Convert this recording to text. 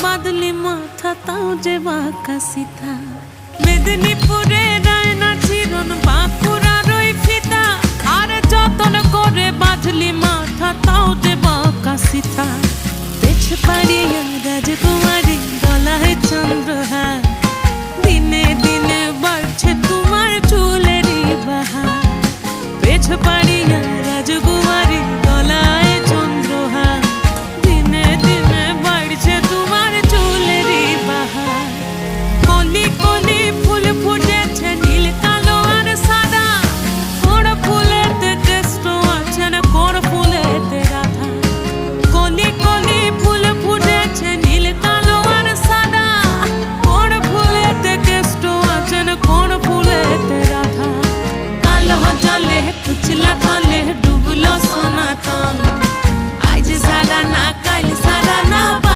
বাদলি মাথা তাও যে বাঁকা সিথা মেদিনীপুরে রায়না চিরন বাঁকুড়ার ওই ফিতা আর যতন করে বাঁধলি মাথা তাও যে বাঁকা সিথা পেছ পাড়িয়া রাজকুমার